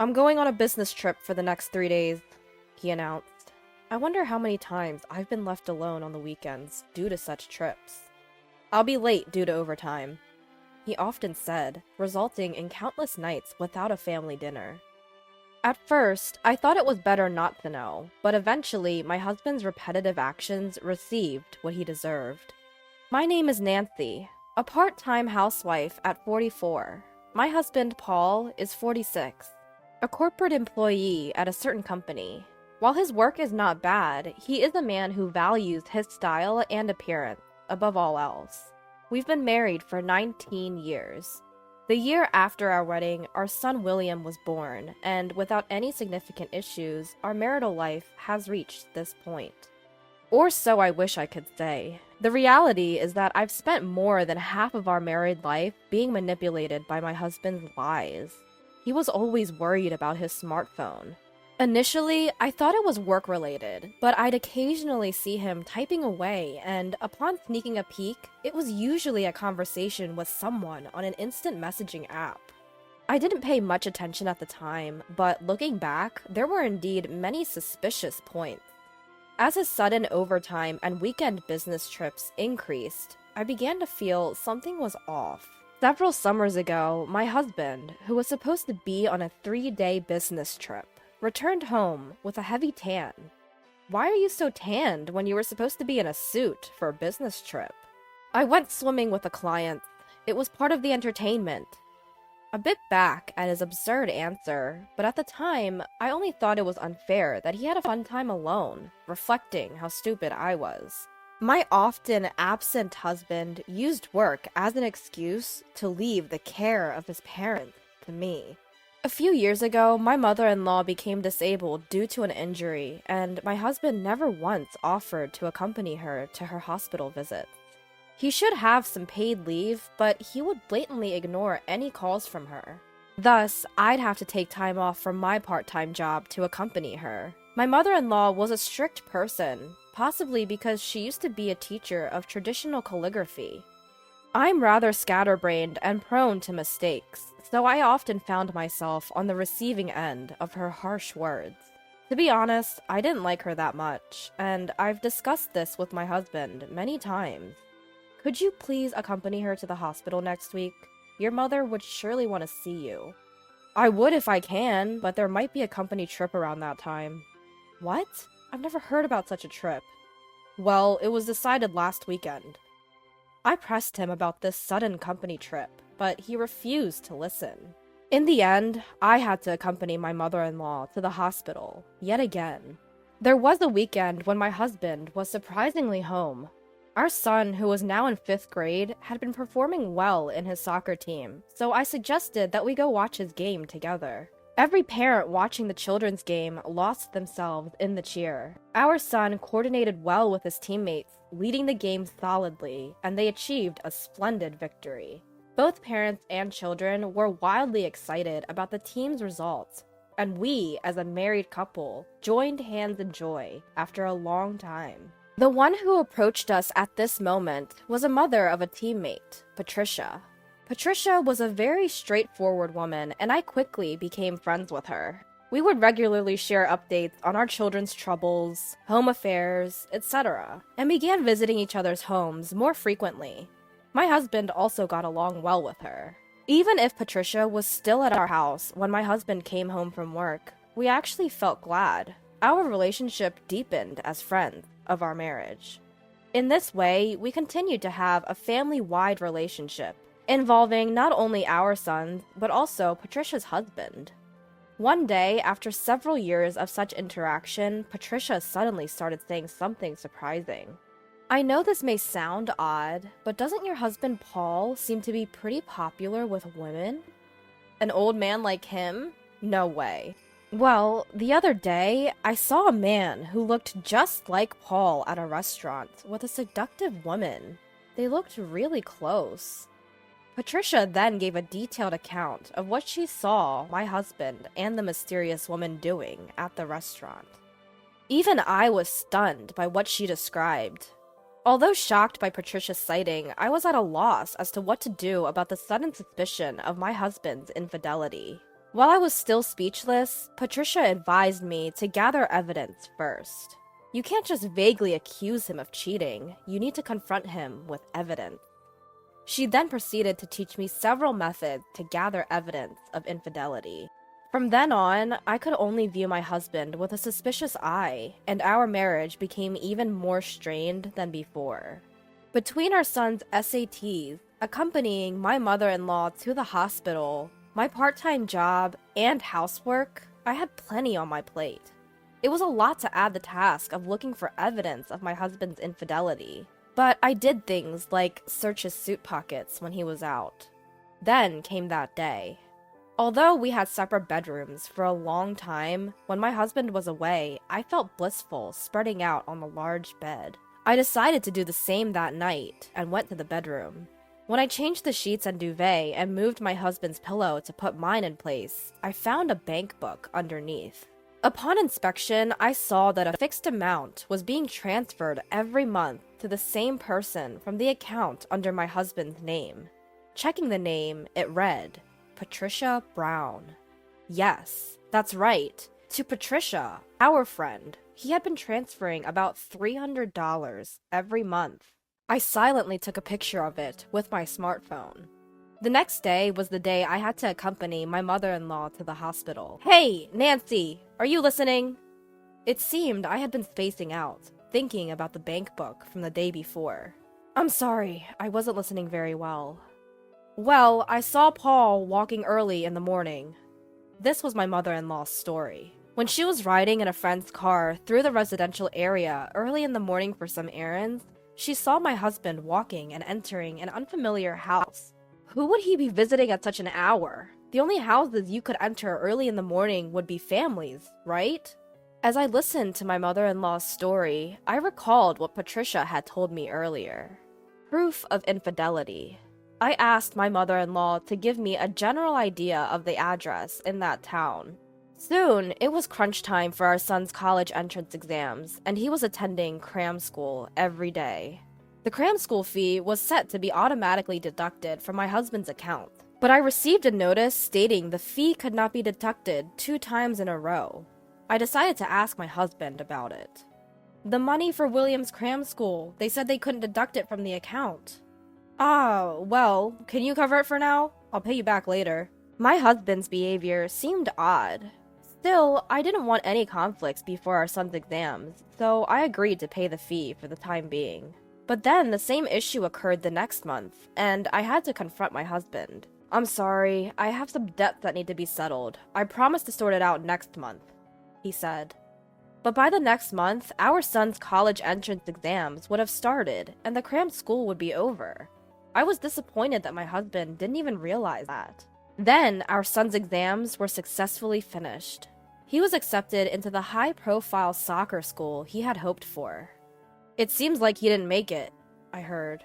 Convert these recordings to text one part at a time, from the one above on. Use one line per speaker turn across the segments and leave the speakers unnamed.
I'm going on a business trip for the next 3 days, he announced. I wonder how many times I've been left alone on the weekends due to such trips. I'll be late due to overtime, he often said, resulting in countless nights without a family dinner. At first, I thought it was better not to know, but eventually my husband's repetitive actions received what he deserved. My name is Nancy, a part-time housewife at 44. My husband, Paul, is 46, a corporate employee at a certain company. While his work is not bad, he is a man who values his style and appearance above all else. We've been married for 19 years. The year after our wedding, our son William was born, and without any significant issues, our marital life has reached this point. Or so I wish I could say. The reality is that I've spent more than half of our married life being manipulated by my husband's lies. He was always worried about his smartphone. Initially, I thought it was work-related, but I'd occasionally see him typing away, and upon sneaking a peek, it was usually a conversation with someone on an instant messaging app. I didn't pay much attention at the time, but looking back, there were indeed many suspicious points. As his sudden overtime and weekend business trips increased, I began to feel something was off. Several summers ago, my husband, who was supposed to be on a 3-day business trip, returned home with a heavy tan. Why are you so tanned when you were supposed to be in a suit for a business trip? I went swimming with a client. It was part of the entertainment. A bit back at his absurd answer, but at the time, I only thought it was unfair that he had a fun time alone, reflecting how stupid I was. My often absent husband used work as an excuse to leave the care of his parents to me. A few years ago, my mother-in-law became disabled due to an injury, and my husband never once offered to accompany her to her hospital visits. He should have some paid leave, but he would blatantly ignore any calls from her. Thus, I'd have to take time off from my part-time job to accompany her. My mother-in-law was a strict person, possibly because she used to be a teacher of traditional calligraphy. I'm rather scatterbrained and prone to mistakes, so I often found myself on the receiving end of her harsh words. To be honest, I didn't like her that much, and I've discussed this with my husband many times. Could you please accompany her to the hospital next week? Your mother would surely want to see you. I would if I can, but there might be a company trip around that time. What? I've never heard about such a trip. Well, it was decided last weekend. I pressed him about this sudden company trip, but he refused to listen. In the end, I had to accompany my mother-in-law to the hospital, yet again. There was a weekend when my husband was surprisingly home. Our son, who was now in 5th grade, had been performing well in his soccer team, so I suggested that we go watch his game together. Every parent watching the children's game lost themselves in the cheer. Our son coordinated well with his teammates, leading the game solidly, and they achieved a splendid victory. Both parents and children were wildly excited about the team's results, and we, as a married couple, joined hands in joy after a long time. The one who approached us at this moment was a mother of a teammate, Patricia. Patricia was a very straightforward woman, and I quickly became friends with her. We would regularly share updates on our children's troubles, home affairs, etc., and began visiting each other's homes more frequently. My husband also got along well with her. Even if Patricia was still at our house when my husband came home from work, we actually felt glad. Our relationship deepened as friends of our marriage. In this way, we continued to have a family-wide relationship, involving not only our sons, but also Patricia's husband. One day, after several years of such interaction, Patricia suddenly started saying something surprising. I know this may sound odd, but doesn't your husband Paul seem to be pretty popular with women? An old man like him? No way. Well, the other day, I saw a man who looked just like Paul at a restaurant with a seductive woman. They looked really close. Patricia then gave a detailed account of what she saw my husband and the mysterious woman doing at the restaurant. Even I was stunned by what she described. Although shocked by Patricia's sighting, I was at a loss as to what to do about the sudden suspicion of my husband's infidelity. While I was still speechless, Patricia advised me to gather evidence first. You can't just vaguely accuse him of cheating, you need to confront him with evidence. She then proceeded to teach me several methods to gather evidence of infidelity. From then on, I could only view my husband with a suspicious eye, and our marriage became even more strained than before. Between our son's SATs, accompanying my mother-in-law to the hospital, my part-time job, and housework, I had plenty on my plate. It was a lot to add the task of looking for evidence of my husband's infidelity, but I did things like search his suit pockets when he was out. Then came that day. Although we had separate bedrooms for a long time, when my husband was away, I felt blissful spreading out on the large bed. I decided to do the same that night and went to the bedroom. When I changed the sheets and duvet and moved my husband's pillow to put mine in place, I found a bank book underneath. Upon inspection, I saw that a fixed amount was being transferred every month to the same person from the account under my husband's name. Checking the name, it read, Patricia Brown. Yes, that's right. To Patricia, our friend, he had been transferring about $300 every month. I silently took a picture of it with my smartphone. The next day was the day I had to accompany my mother-in-law to the hospital. Hey, Nancy, are you listening? It seemed I had been spacing out, thinking about the bank book from the day before. I'm sorry, I wasn't listening very well. Well, I saw Paul walking early in the morning. This was my mother-in-law's story. When she was riding in a friend's car through the residential area early in the morning for some errands, she saw my husband walking and entering an unfamiliar house. Who would he be visiting at such an hour? The only houses you could enter early in the morning would be families, right? As I listened to my mother-in-law's story, I recalled what Patricia had told me earlier. Proof of infidelity. I asked my mother-in-law to give me a general idea of the address in that town. Soon, it was crunch time for our son's college entrance exams, and he was attending cram school every day. The cram school fee was set to be automatically deducted from my husband's account, but I received a notice stating the fee could not be deducted 2 times in a row. I decided to ask my husband about it. The money for William's cram school, they said they couldn't deduct it from the account. Ah, well, can you cover it for now? I'll pay you back later. My husband's behavior seemed odd. Still, I didn't want any conflicts before our son's exams, so I agreed to pay the fee for the time being. But then the same issue occurred the next month, and I had to confront my husband. I'm sorry, I have some debts that need to be settled. I promise to sort it out next month, he said. But by the next month, our son's college entrance exams would have started, and the cram school would be over. I was disappointed that my husband didn't even realize that. Then, our son's exams were successfully finished. He was accepted into the high-profile soccer school he had hoped for. It seems like he didn't make it, I heard.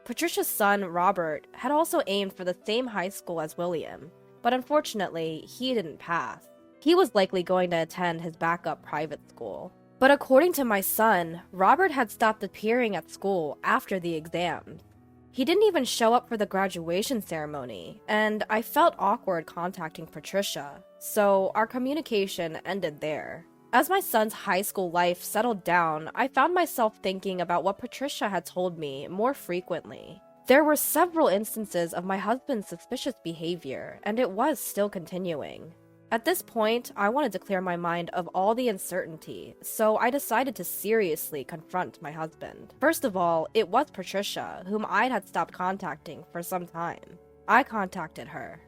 Patricia's son, Robert, had also aimed for the same high school as William, but unfortunately, he didn't pass. He was likely going to attend his backup private school. But according to my son, Robert had stopped appearing at school after the exams. He didn't even show up for the graduation ceremony, and I felt awkward contacting Patricia, so our communication ended there. As my son's high school life settled down, I found myself thinking about what Patricia had told me more frequently. There were several instances of my husband's suspicious behavior, and it was still continuing. At this point, I wanted to clear my mind of all the uncertainty, so I decided to seriously confront my husband. First of all, it was Patricia, whom I had stopped contacting for some time. I contacted her.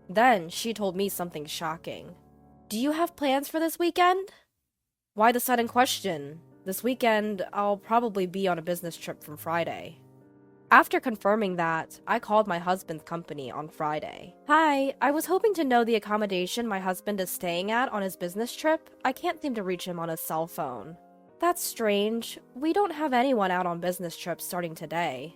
Then she told me something shocking. Do you have plans for this weekend? Why the sudden question? This weekend, I'll probably be on a business trip from Friday. After confirming that, I called my husband's company on Friday. Hi, I was hoping to know the accommodation my husband is staying at on his business trip. I can't seem to reach him on his cell phone. That's strange. We don't have anyone out on business trips starting today.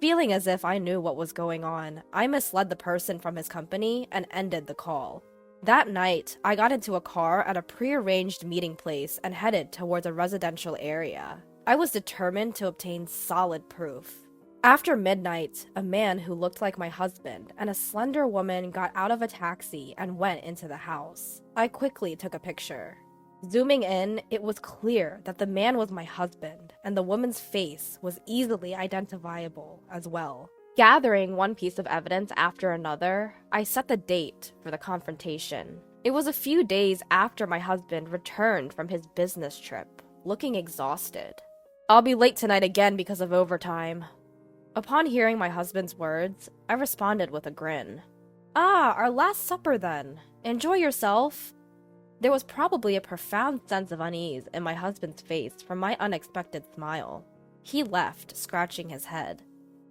Feeling as if I knew what was going on, I misled the person from his company and ended the call. That night, I got into a car at a prearranged meeting place and headed towards a residential area. I was determined to obtain solid proof. After midnight, a man who looked like my husband and a slender woman got out of a taxi and went into the house. I quickly took a picture. Zooming in, it was clear that the man was my husband, and the woman's face was easily identifiable as well. Gathering one piece of evidence after another, I set the date for the confrontation. It was a few days after my husband returned from his business trip, looking exhausted. "I'll be late tonight again because of overtime." Upon hearing my husband's words, I responded with a grin. "Ah, our last supper then. Enjoy yourself." There was probably a profound sense of unease in my husband's face from my unexpected smile. He left, scratching his head.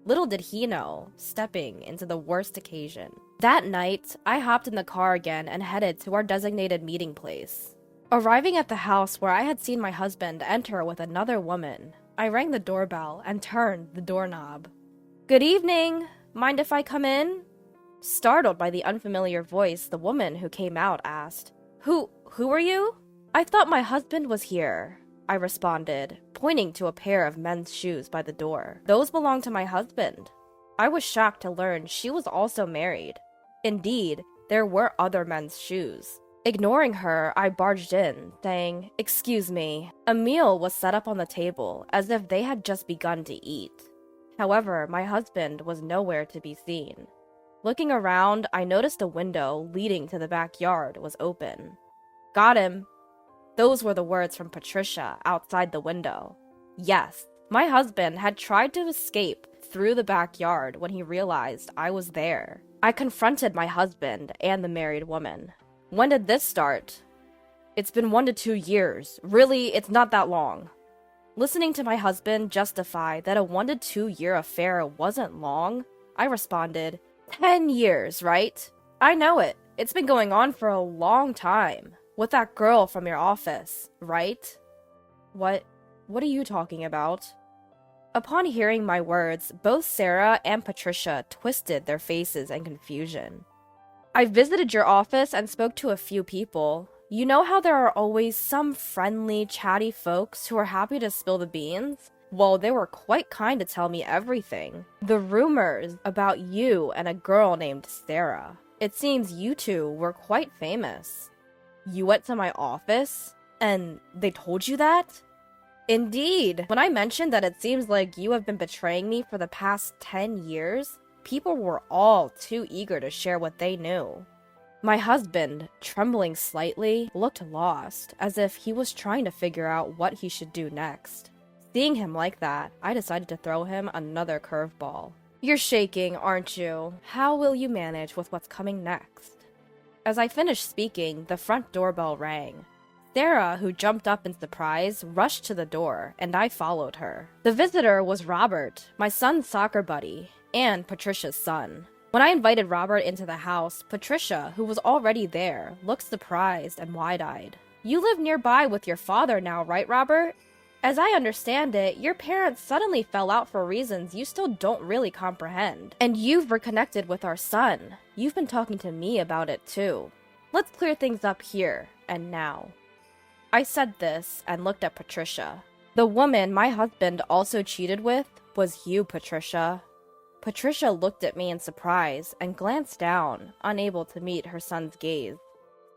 Little did he know, stepping into the worst occasion. That night, I hopped in the car again and headed to our designated meeting place. Arriving at the house where I had seen my husband enter with another woman, I rang the doorbell and turned the doorknob. "Good evening. Mind if I come in?" Startled by the unfamiliar voice, the woman who came out asked, Who are you?" "I thought my husband was here," I responded, pointing to a pair of men's shoes by the door. "Those belong to my husband." I was shocked to learn she was also married. Indeed, there were other men's shoes. Ignoring her, I barged in, saying, "Excuse me." A meal was set up on the table, as if they had just begun to eat. However, my husband was nowhere to be seen. Looking around, I noticed a window leading to the backyard was open. "Got him." Those were the words from Patricia outside the window. Yes, my husband had tried to escape through the backyard when he realized I was there. I confronted my husband and the married woman. "When did this start?" "It's been 1 to 2 years. Really, it's not that long." Listening to my husband justify that a 1 to 2 year affair wasn't long, I responded, 10 years, right? I know it. It's been going on for a long time. With that girl from your office, right? What are you talking about?" Upon hearing my words, both Sarah and Patricia twisted their faces in confusion. "I visited your office and spoke to a few people. You know how there are always some friendly, chatty folks who are happy to spill the beans? Well, they were quite kind to tell me everything. The rumors about you and a girl named Sarah. It seems you two were quite famous." "You went to my office? And they told you that?" "Indeed. When I mentioned that it seems like you have been betraying me for the past 10 years, people were all too eager to share what they knew." My husband, trembling slightly, looked lost, as if he was trying to figure out what he should do next. Seeing him like that, I decided to throw him another curveball. "You're shaking, aren't you? How will you manage with what's coming next?" As I finished speaking, the front doorbell rang. Sarah, who jumped up in surprise, rushed to the door, and I followed her. The visitor was Robert, my son's soccer buddy, and Patricia's son. When I invited Robert into the house, Patricia, who was already there, looked surprised and wide-eyed. "You live nearby with your father now, right, Robert? As I understand it, your parents suddenly fell out for reasons you still don't really comprehend. And you've reconnected with our son. You've been talking to me about it too. Let's clear things up here and now." I said this and looked at Patricia. "The woman my husband also cheated with was you, Patricia." Patricia looked at me in surprise and glanced down, unable to meet her son's gaze.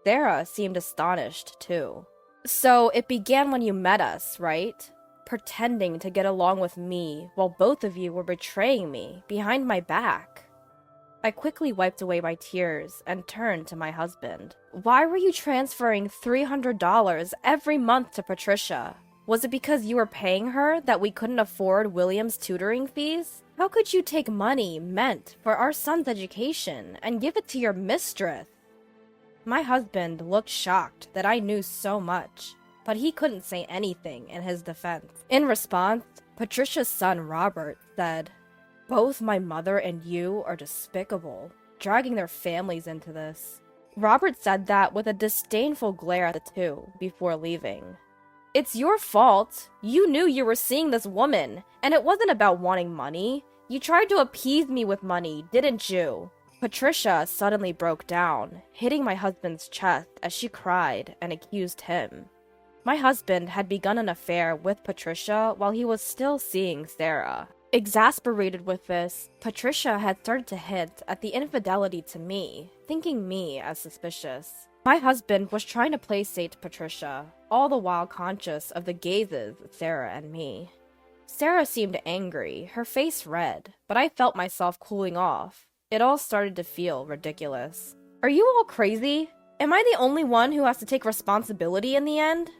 Sarah seemed astonished, too. "So it began when you met us, right? Pretending to get along with me while both of you were betraying me behind my back." I quickly wiped away my tears and turned to my husband. "Why were you transferring $300 every month to Patricia? Was it because you were paying her that we couldn't afford William's tutoring fees? How could you take money meant for our son's education and give it to your mistress?" My husband looked shocked that I knew so much, but he couldn't say anything in his defense. In response, Patricia's son Robert said, "Both my mother and you are despicable, dragging their families into this." Robert said that with a disdainful glare at the two before leaving. "It's your fault. You knew you were seeing this woman, and it wasn't about wanting money. You tried to appease me with money, didn't you?" Patricia suddenly broke down, hitting my husband's chest as she cried and accused him. My husband had begun an affair with Patricia while he was still seeing Sarah. Exasperated with this, Patricia had started to hint at the infidelity to me, thinking me as suspicious. My husband was trying to placate Patricia, all the while conscious of the gazes of Sarah and me. Sarah seemed angry, her face red, but I felt myself cooling off. It all started to feel ridiculous. Are you all crazy? Am I the only one who has to take responsibility in the end?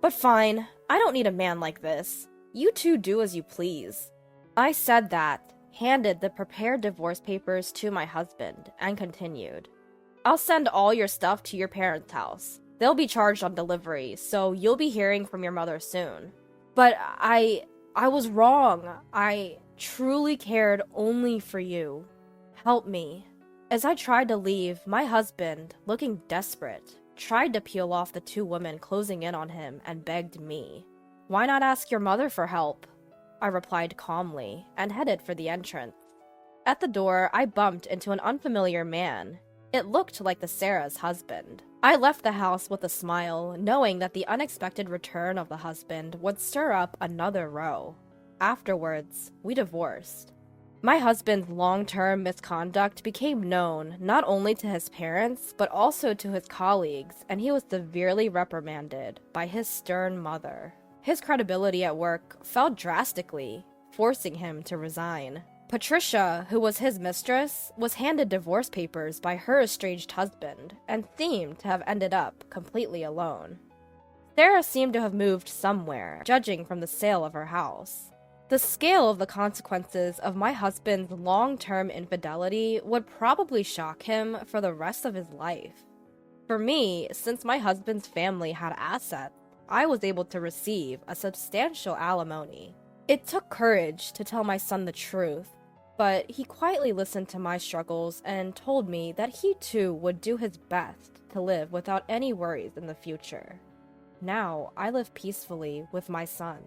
But fine, I don't need a man like this. You two do as you please. I said that, handed the prepared divorce papers to my husband, and continued. I'll send all your stuff to your parents' house. They'll be charged on delivery, so you'll be hearing from your mother soon. But I was wrong. I truly cared only for you. Help me. As I tried to leave, my husband, looking desperate, tried to peel off the two women closing in on him and begged me. Why not ask your mother for help? I replied calmly, and headed for the entrance. At the door, I bumped into an unfamiliar man. It looked like the Sarah's husband. I left the house with a smile, knowing that the unexpected return of the husband would stir up another row. Afterwards, we divorced. My husband's long-term misconduct became known not only to his parents, but also to his colleagues, and he was severely reprimanded by his stern mother. His credibility at work fell drastically, forcing him to resign. Patricia, who was his mistress, was handed divorce papers by her estranged husband, and seemed to have ended up completely alone. Sarah seemed to have moved somewhere, judging from the sale of her house. The scale of the consequences of my husband's long-term infidelity would probably shock him for the rest of his life. For me, since my husband's family had assets, I was able to receive a substantial alimony. It took courage to tell my son the truth, but he quietly listened to my struggles and told me that he too would do his best to live without any worries in the future. Now, I live peacefully with my son.